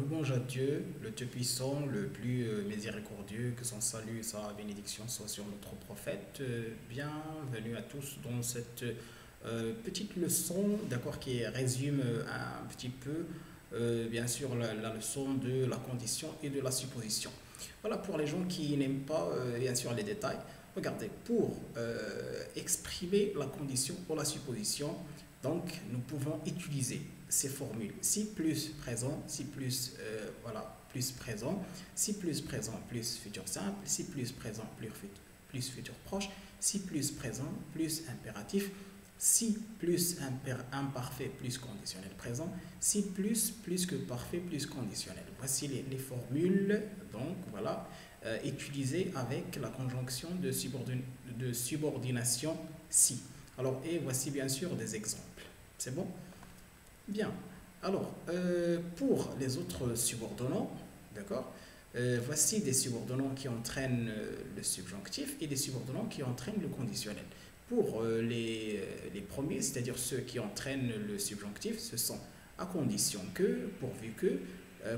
louange à Dieu, le Dieu puissant, le plus miséricordieux, que son salut et sa bénédiction soient sur notre prophète. Bienvenue à tous dans cette petite leçon, d'accord, qui résume un petit peu, bien sûr, la leçon de la condition et de la supposition. Voilà, pour les gens qui n'aiment pas, bien sûr, les détails, regardez, pour exprimer la condition ou la supposition, donc nous pouvons utiliser ces formules si plus présent, si plus voilà, plus présent, si plus présent plus futur simple, si plus présent plus futur proche, si plus présent plus impératif, si plus imparfait plus conditionnel présent, si plus que parfait plus conditionnel. Voici les formules donc voilà utilisées avec la conjonction de subordination si. Alors et voici bien sûr des exemples. C'est bon? Bien. Alors, pour les autres subordonnants, d'accord, voici des subordonnants qui entraînent le subjonctif et des subordonnants qui entraînent le conditionnel. Pour les premiers, c'est-à-dire ceux qui entraînent le subjonctif, ce sont à condition que, pourvu que,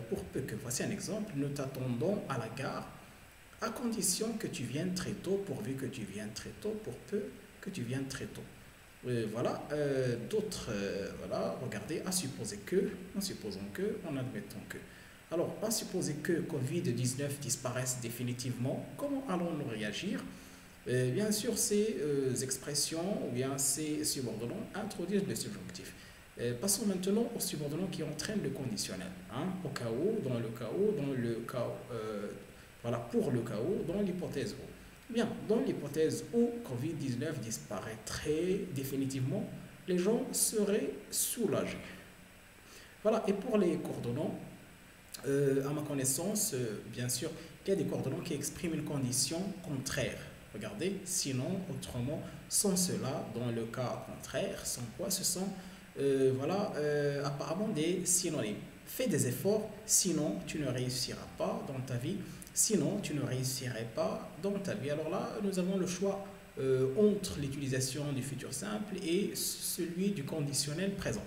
pour peu que. Voici un exemple. Nous t'attendons à la gare à condition que tu viennes très tôt, pourvu que tu viennes très tôt, pour peu que tu viennes très tôt. Voilà, d'autres, voilà, regardez, à supposer que, en supposant que, en admettant que. Alors, à supposer que Covid-19 disparaisse définitivement, comment allons-nous réagir? Bien sûr, ces expressions ou bien ces subordonnants introduisent le subjonctif. Passons maintenant aux subordonnants qui entraînent le conditionnel. Hein, au cas où, dans le cas où, dans le cas, voilà, pour le cas où, dans l'hypothèse où. Bien, dans l'hypothèse où Covid-19 disparaîtrait définitivement, les gens seraient soulagés. Voilà, et pour les coordonnants, à ma connaissance, bien sûr, il y a des coordonnants qui expriment une condition contraire. Regardez, sinon, autrement, sans cela, dans le cas contraire, sans quoi ce sont, voilà, apparemment des synonymes. Fais des efforts, sinon tu ne réussiras pas dans ta vie. Sinon, tu ne réussirais pas dans ta vie. Alors là, nous avons le choix entre l'utilisation du futur simple et celui du conditionnel présent.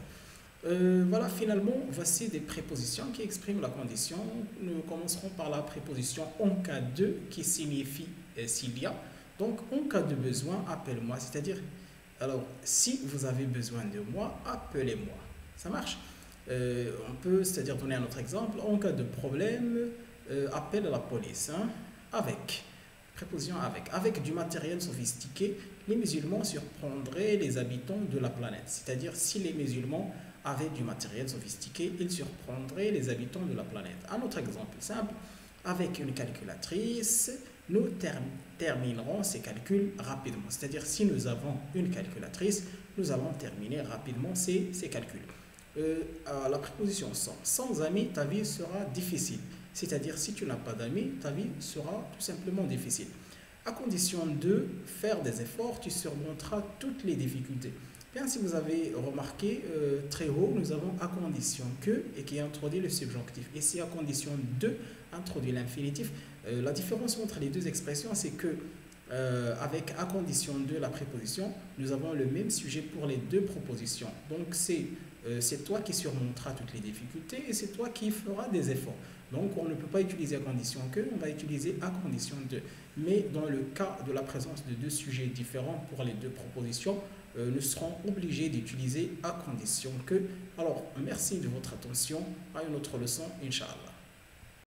Voilà, finalement, voici des prépositions qui expriment la condition. Nous commencerons par la préposition en cas de qui signifie s'il y a. Donc, en cas de besoin, appelle-moi. C'est-à-dire, alors, si vous avez besoin de moi, appelez-moi. Ça marche? On peut, c'est-à-dire, donner un autre exemple. En cas de problème, appelle à la police. Hein, avec. Préposition avec. Avec du matériel sophistiqué, les musulmans surprendraient les habitants de la planète. C'est-à-dire, si les musulmans avaient du matériel sophistiqué, ils surprendraient les habitants de la planète. Un autre exemple simple, avec une calculatrice, nous terminerons ces calculs rapidement. C'est-à-dire, si nous avons une calculatrice, nous allons terminer rapidement ces calculs. La préposition sans. Sans amis, ta vie sera difficile. C'est-à-dire, si tu n'as pas d'amis, ta vie sera tout simplement difficile. À condition de faire des efforts, tu surmonteras toutes les difficultés. Bien, si vous avez remarqué, très haut, nous avons à condition que et qui introduit le subjonctif. Et si à condition de introduit l'infinitif, la différence entre les deux expressions, c'est que avec à condition de la préposition, nous avons le même sujet pour les deux propositions. Donc, c'est toi qui surmonteras toutes les difficultés et c'est toi qui feras des efforts. Donc, on ne peut pas utiliser à condition que, on va utiliser à condition de. Mais dans le cas de la présence de deux sujets différents pour les deux propositions, nous serons obligés d'utiliser à condition que. Alors, merci de votre attention. À une autre leçon, Inch'Allah.